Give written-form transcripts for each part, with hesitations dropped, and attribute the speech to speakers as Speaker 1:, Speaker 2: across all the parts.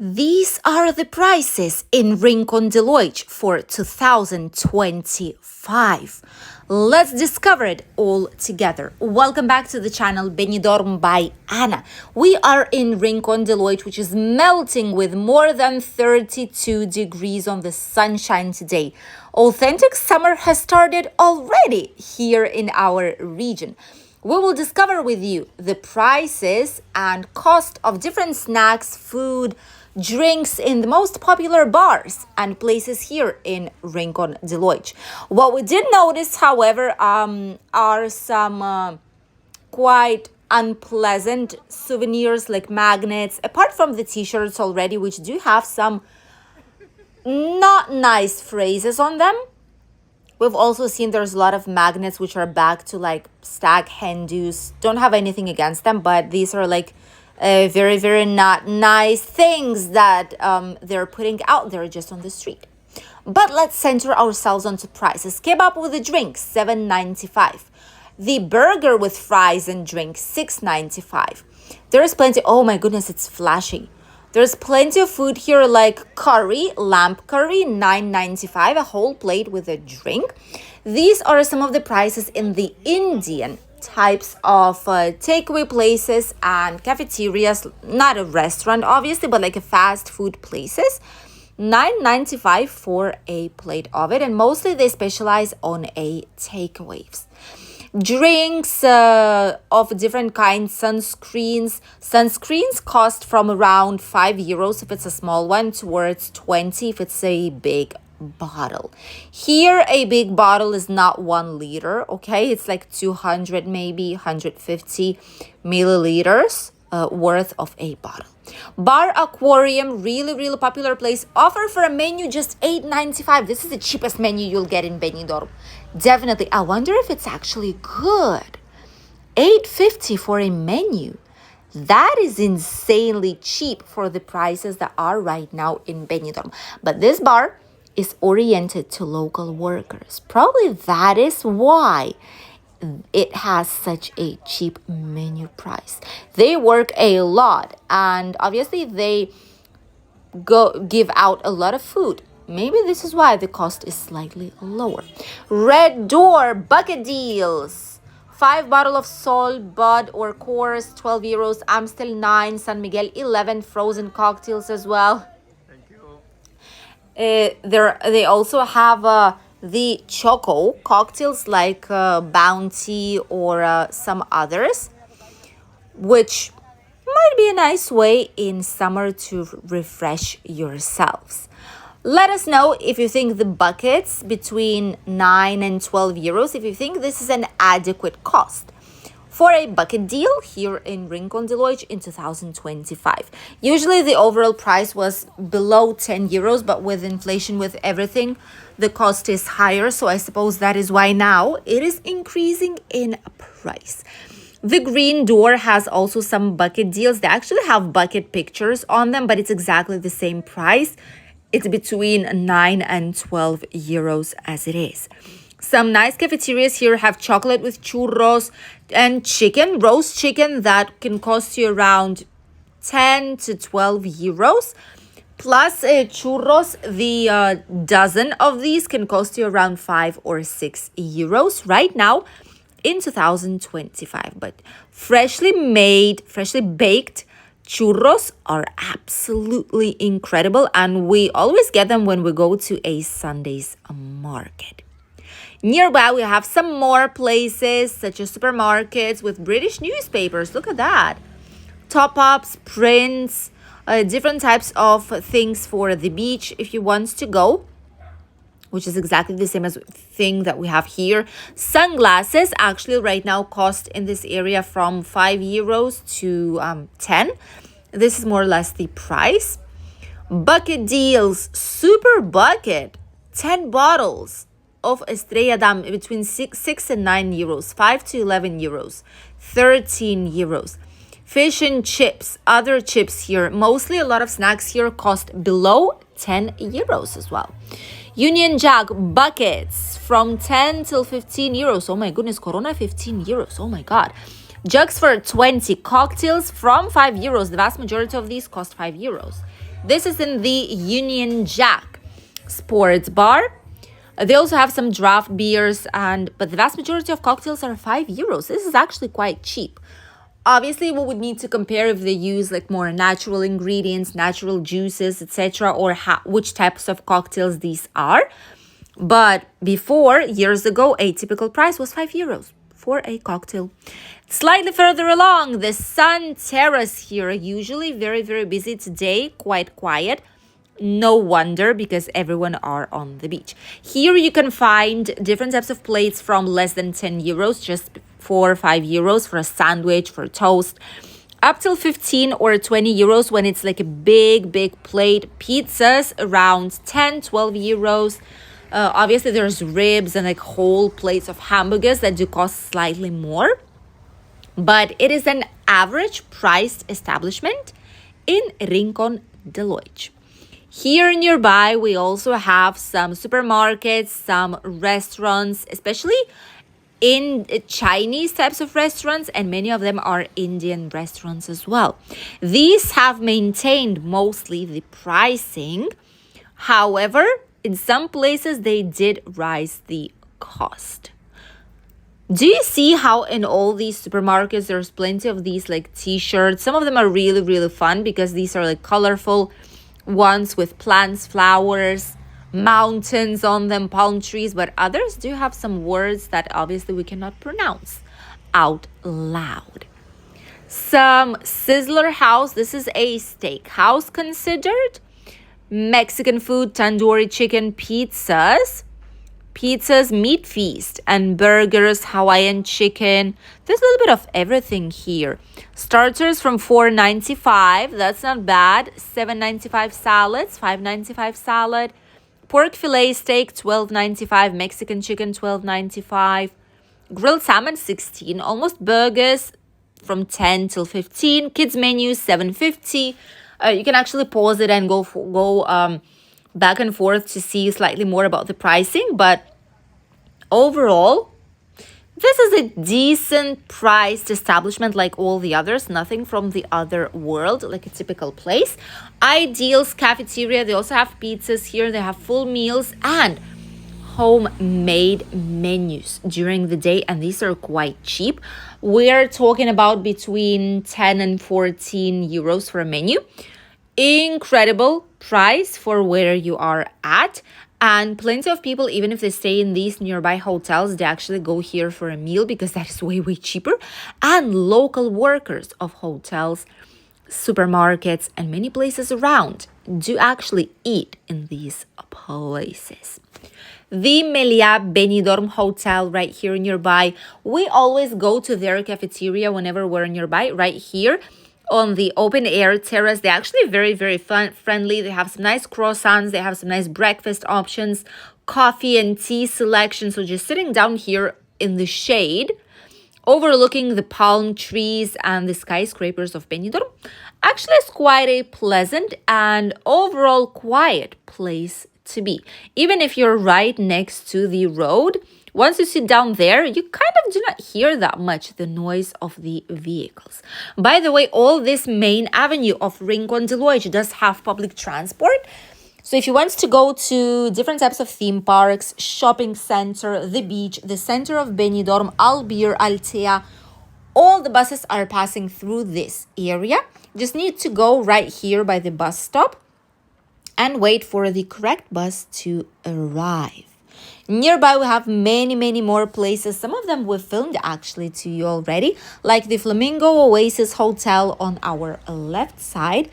Speaker 1: These are the prices in Rincón de Loix for 2025. Let's discover it all together. Welcome back to the channel Benidorm by Anna. We are in Rincón de Loix, which is melting with more than 32 degrees on the sunshine today. Authentic summer has started already here in our region. We will discover with you the prices and cost of different snacks, food, drinks in the most popular bars and places here in Rincón de Loix. What we did notice, however, are some quite unpleasant souvenirs like magnets, apart from the t-shirts already, which do have some not nice phrases on them. We've also seen there's a lot of magnets which are back to like stag hen do's. Don't have anything against them, but these are like very, very not nice things that they're putting out there just on the street. But let's center ourselves onto prices. Kebab with a drink, $7.95. The burger with fries and drink, $6.95. There's plenty. Oh my goodness, it's flashy. There's plenty of food here like curry, lamb curry, $9.95, a whole plate with a drink. These are some of the prices in the Indian types of takeaway places and cafeterias, not a restaurant obviously, but like a fast food places. $9.95 for a plate of it, and mostly they specialize on a takeaways. Drinks of different kinds, sunscreens cost from around €5 if it's a small one, towards 20 if it's a big bottle. Here a big bottle is not 1 liter, okay? It's like 200, maybe 150 milliliters worth of a bottle. Bar Aquarium, really popular place, offer for a menu just $8.95. This is the cheapest menu you'll get in Benidorm. Definitely. I wonder if it's actually good. $8.50 for a menu. That is insanely cheap for the prices that are right now in Benidorm. But this bar is oriented to local workers. Probably that is why it has such a cheap menu price. They work a lot, and obviously they give out a lot of food. Maybe this is why the cost is slightly lower. Red Door bucket deals. 5 bottle of Sol, Bud or Coors, €12. Amstel 9, San Miguel 11. Frozen cocktails as well.
Speaker 2: Thank you.
Speaker 1: They also have the choco cocktails like Bounty or some others, which might be a nice way in summer to refresh yourselves. Let us know if you think the buckets between 9 and €12, if you think this is an adequate cost for a bucket deal here in Rincón de Loix in 2025. Usually the overall price was below €10, but with inflation, with everything, the cost is higher. So I suppose that is why now it is increasing in price. The Green Door has also some bucket deals. They actually have bucket pictures on them, but it's exactly the same price. It's between 9 and €12 as it is. Some nice cafeterias here have chocolate with churros and chicken, roast chicken, that can cost you around 10 to €12. Plus churros, the dozen of these can cost you around €5 or €6 right now in 2025. But freshly made, freshly baked churros are absolutely incredible, and we always get them when we go to a Sunday's market. Nearby, we have some more places such as supermarkets with British newspapers. Look at that. Top-ups, prints, different types of things for the beach if you want to go, which is exactly the same as thing that we have here. Sunglasses actually right now cost in this area from €5 to 10. This is more or less the price. Bucket deals, super bucket, 10 bottles of Estrella Damm between 6 and €9, 5 to €11, €13. Fish and chips, other chips here, mostly a lot of snacks here cost below €10 as well. Union Jack buckets from 10 till €15. Oh my goodness, Corona €15. Oh my God. Jugs for 20. Cocktails from €5. The vast majority of these cost €5. This is in the Union Jack Sports Bar. They also have some draft beers, but the vast majority of cocktails are €5. This is actually quite cheap. Obviously, we would need to compare if they use like more natural ingredients, natural juices, etc., or which types of cocktails these are. But before, years ago, a typical price was €5 for a cocktail. Slightly further along, the Sun Terrace here, usually very, very busy today, quite quiet. No wonder, because everyone are on the beach. Here you can find different types of plates from less than €10, just €4 or €5 for a sandwich, for toast, up till 15 or €20 when it's like a big, big plate. Pizzas around 10, €12. Obviously, there's ribs and like whole plates of hamburgers that do cost slightly more. But it is an average priced establishment in Rincon de Loix. Here nearby, we also have some supermarkets, some restaurants, especially in Chinese types of restaurants, and many of them are Indian restaurants as well. These have maintained mostly the pricing. However, in some places, they did rise the cost. Do you see how in all these supermarkets, there's plenty of these like t-shirts? Some of them are really, really fun because these are like colorful ones with plants, flowers, mountains on them, palm trees, but others do have some words that obviously we cannot pronounce out loud. Some Sizzler House. This is a steakhouse considered. Mexican food, tandoori chicken, pizzas, meat feast, and burgers, Hawaiian chicken. There's a little bit of everything here. Starters from $4.95. That's not bad. $7.95 salads, $5.95 salad. Pork fillet steak, $12.95. Mexican chicken, $12.95. Grilled salmon, $16. Almost burgers from $10 till $15. Kids menu, $7.50. You can actually pause it and go back and forth to see slightly more about the pricing. But overall, this is a decent priced establishment like all the others. Nothing from the other world, like a typical place. Ideal's Cafeteria. They also have pizzas here. They have full meals and homemade menus during the day, and these are quite cheap. We're talking about between 10 and 14 euros for a menu. Incredible price for where you are at. And plenty of people, even if they stay in these nearby hotels, they actually go here for a meal because that is way, way cheaper. And local workers of hotels, supermarkets, and many places around do actually eat in these places. The Melia Benidorm Hotel right here nearby. We always go to their cafeteria whenever we're nearby, right here on the open air terrace. They're actually very, very friendly. They have some nice croissants. They have some nice breakfast options, coffee and tea selection. So just sitting down here in the shade, overlooking the palm trees and the skyscrapers of Benidorm, actually is quite a pleasant and overall quiet place to be. Even if you're right next to the road, once you sit down there, you kind of do not hear that much the noise of the vehicles. By the way, all this main avenue of Rincon de Loix does have public transport. So if you want to go to different types of theme parks, shopping center, the beach, the center of Benidorm, Albir, Altea, all the buses are passing through this area. Just need to go right here by the bus stop and wait for the correct bus to arrive. Nearby, we have many, many more places. Some of them we filmed actually to you already, like the Flamingo Oasis Hotel on our left side.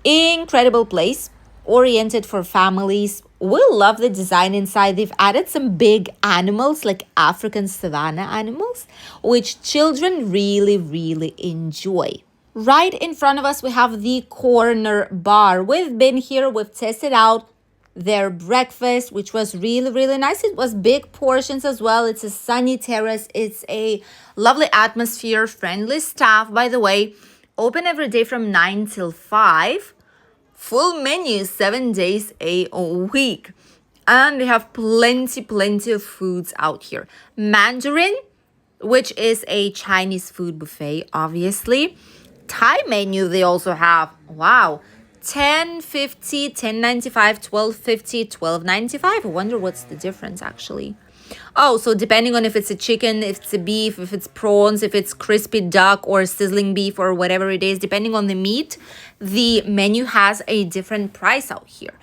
Speaker 1: Incredible place, oriented for families. We love the design inside. They've added some big animals, like African savanna animals, which children really, really enjoy. Right in front of us, we have the corner bar. We've been here, we've tested out their breakfast, which was really, really nice. It was big portions as well. It's a sunny terrace. It's a lovely atmosphere, friendly staff, by the way. Open every day from 9 till 5. Full menu, 7 days a week. And they have plenty of foods out here. Mandarin, which is a Chinese food buffet, obviously. Thai menu they also have. Wow. 10.50, 10.95, 12.50, 12.95. I wonder what's the difference actually. Oh, so depending on if it's a chicken, if it's a beef, if it's prawns, if it's crispy duck or sizzling beef or whatever it is, depending on the meat, the menu has a different price out here.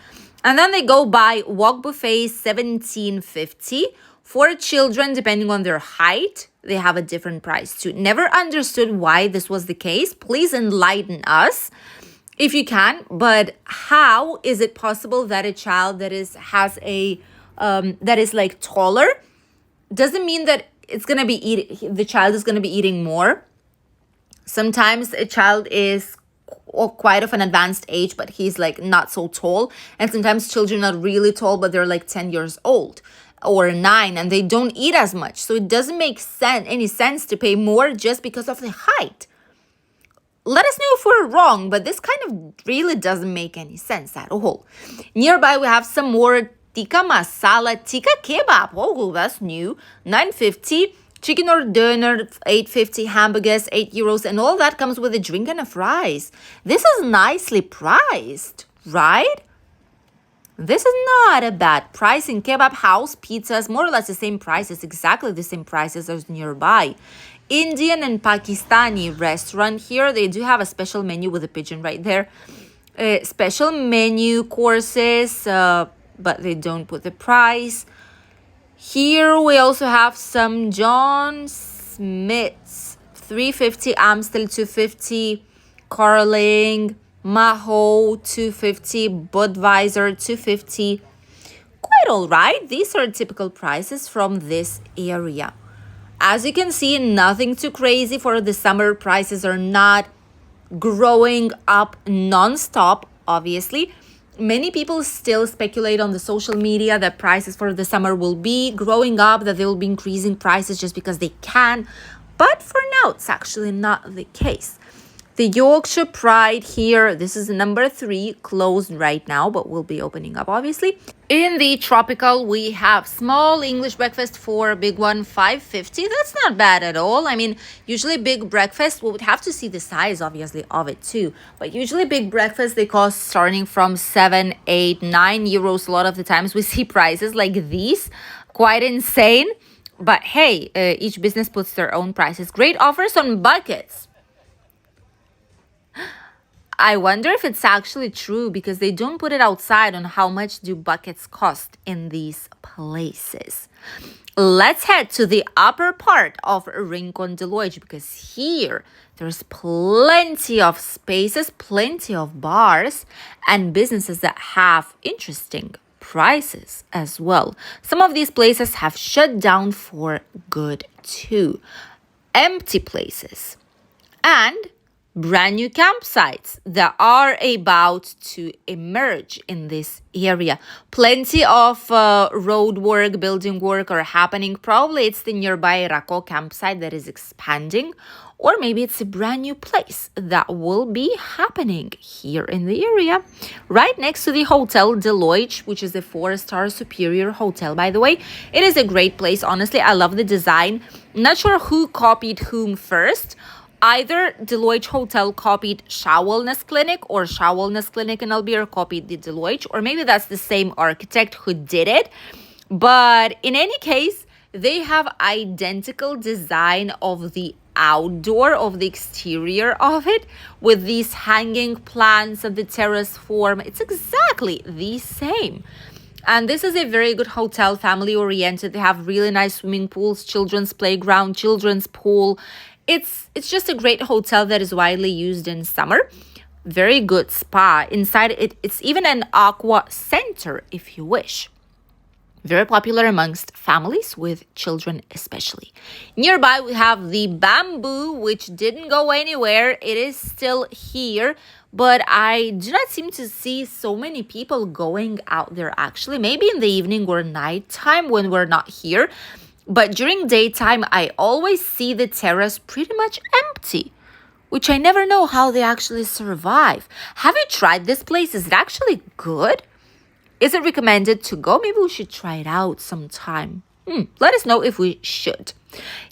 Speaker 1: And then they go by wok buffet, 17.50. For children, depending on their height, they have a different price too. Never understood why this was the case. Please enlighten us if you can. But how is it possible that a child that is like taller doesn't mean that the child is gonna be eating more? Sometimes a child is quite of an advanced age, but he's like not so tall. And sometimes children are really tall, but they're like 10 years old or 9 and they don't eat as much. So it doesn't make any sense to pay more just because of the height. Let us know if we're wrong, but this kind of really doesn't make any sense at all. Nearby, we have some more tikka masala, tikka kebab. Oh, that's new. 9.50. Chicken or doner, 8.50. Hamburgers, 8 euros. And all that comes with a drink and a fries. This is nicely priced, right? This is not a bad price. In Kebab House, pizzas, more or less the same prices, exactly the same prices as nearby. Indian and Pakistani restaurant here, they do have a special menu with a pigeon right there. Special menu courses, but they don't put the price. Here we also have some John Smith's, 3.50, Amstel 2.50, Carling, Maho 2.50, Budweiser 2.50. Quite all right. These are typical prices from this area. As you can see, nothing too crazy for the summer. Prices are not growing up non-stop, obviously. Many people still speculate on the social media that prices for the summer will be growing up, that they will be increasing prices just because they can. But for now, it's actually not the case. The Yorkshire Pride here, this is number 3, closed right now, but will be opening up, obviously. In the Tropical, we have small English breakfast for a big one, 5.50. That's not bad at all. I mean, usually big breakfast, we would have to see the size, obviously, of it too. But usually big breakfast, they cost starting from 7, 8, 9 euros. A lot of the times we see prices like these, quite insane. But hey, each business puts their own prices. Great offers on buckets. I wonder if it's actually true because they don't put it outside on how much do buckets cost in these places. Let's head to the upper part of Rincon de Loix because here there's plenty of spaces, plenty of bars and businesses that have interesting prices as well. Some of these places have shut down for good too. Empty places and brand new campsites that are about to emerge in this area. Plenty of road work, building work are happening. Probably it's the nearby Raco campsite that is expanding, or maybe it's a brand new place that will be happening here in the area. Right next to the Hotel de Loix, which is a 4-star superior hotel, by the way. It is a great place, honestly. I love the design. Not sure who copied whom first. Either Deloitte Hotel copied Shah Wellness Clinic or Shah Wellness Clinic in Albear copied the Deloitte, or maybe that's the same architect who did it. But in any case, they have identical design of the outdoor, of the exterior of it, with these hanging plants and the terrace form. It's exactly the same. And this is a very good hotel, family oriented. They have really nice swimming pools, children's playground, children's pool. It's just a great hotel that is widely used in summer. Very good spa. Inside it's even an aqua center if you wish. Very popular amongst families with children especially. Nearby we have the Bamboo, which didn't go anywhere. It is still here, but I do not seem to see so many people going out there actually. Maybe in the evening or nighttime when we're not here. But during daytime, I always see the terrace pretty much empty, which I never know how they actually survive. Have you tried this place? Is it actually good? Is it recommended to go? Maybe we should try it out sometime. Let us know if we should.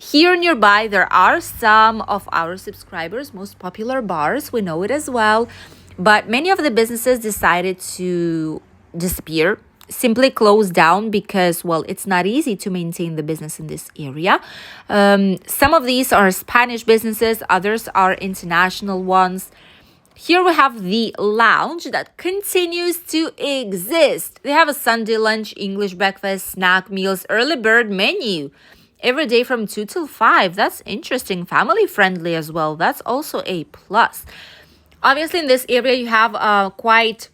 Speaker 1: Here nearby, there are some of our subscribers' most popular bars. We know it as well. But many of the businesses decided to disappear, simply close down because, well, it's not easy to maintain the business in this area. Some of these are Spanish businesses, others are international ones. Here we have the lounge that continues to exist. They have a Sunday lunch, English breakfast, snack meals, early bird menu every day from 2 till 5. That's interesting. Family friendly as well. That's also a plus. Obviously, in this area, you have quite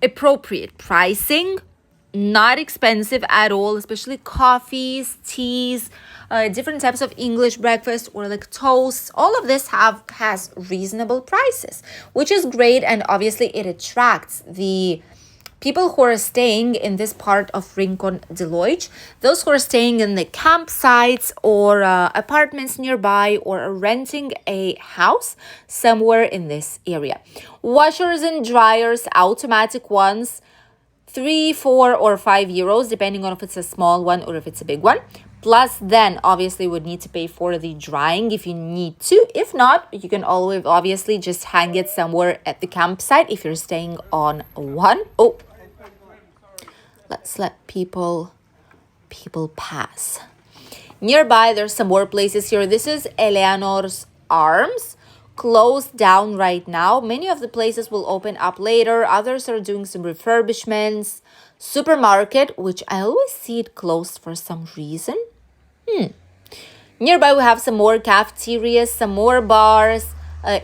Speaker 1: appropriate pricing, not expensive at all, especially coffees, teas, different types of English breakfast or like toasts. All of this has reasonable prices, which is great, and obviously it attracts the people who are staying in this part of Rincón de Loix, those who are staying in the campsites or apartments nearby or are renting a house somewhere in this area. Washers and dryers, automatic ones, 3, 4, or 5 euros, depending on if it's a small one or if it's a big one. Plus, then obviously would need to pay for the drying if you need to. If not, you can always obviously just hang it somewhere at the campsite if you're staying on one. Oh, let's let people pass. Nearby, there's some more places here. This is Eleanor's Arms, closed down right now. Many of the places will open up later. Others are doing some refurbishments. Supermarket, which I always see it closed for some reason. Nearby, we have some more cafeterias, some more bars.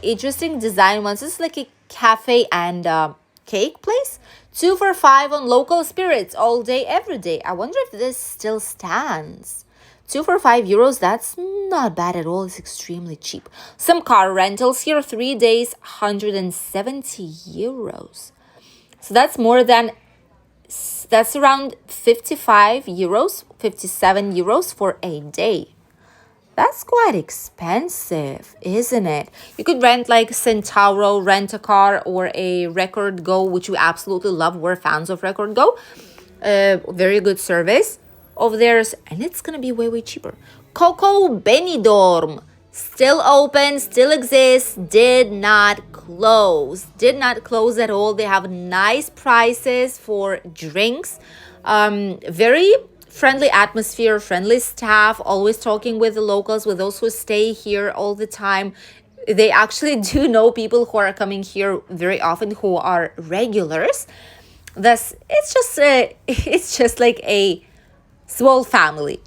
Speaker 1: Interesting design ones. This is like a cafe and cake place. 2 for 5 on local spirits all day, every day. I wonder if this still stands. 2 for 5 euros, that's not bad at all. It's extremely cheap. Some car rentals here, 3 days, 170 euros. So that's around 55 euros, 57 euros for a day. That's quite expensive, isn't it? You could rent like Centauro, rent a car, or a Record Go, which we absolutely love. We're fans of Record Go. Very good service of theirs, and it's gonna be way cheaper. Coco Benidorm, still open, still exists, did not close at all. They have nice prices for drinks, very friendly atmosphere, friendly staff, always talking with the locals, with those who stay here all the time. They actually do know people who are coming here very often, who are regulars. Thus, it's just like a small family,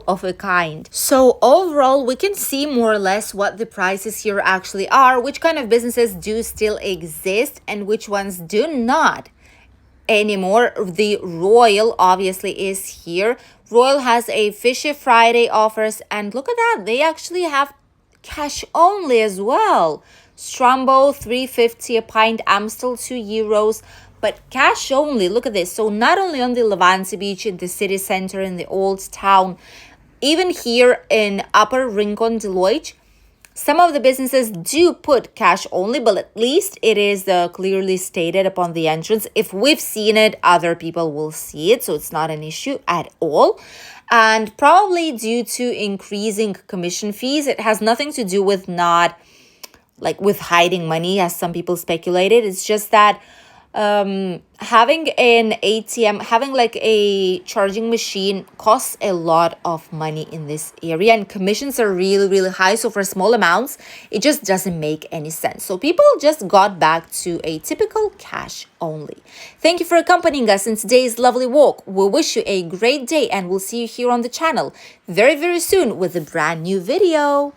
Speaker 1: of a kind. So overall, we can see more or less what the prices here actually are, which kind of businesses do still exist and which ones do not anymore. The Royal obviously is here. Royal has a Fishy Friday offers, and look at that, they actually have cash only as well. Strombo 3.50 a pint, Amstel 2 euros, but cash only. Look at this. So not only on the Levante beach in the city center in the old town, even here in Upper Rincon de Loix, some of the businesses do put cash only, but at least it is clearly stated upon the entrance. If we've seen it, other people will see it, so it's not an issue at all. And probably due to increasing commission fees, it has nothing to do with with hiding money, as some people speculated. It's just that having an ATM, having like a charging machine costs a lot of money in this area, and commissions are really high. So for small amounts, it just doesn't make any sense. So people just got back to a typical cash only. Thank you for accompanying us in today's lovely walk. We wish you a great day, and we'll see you here on the channel very soon with a brand new video.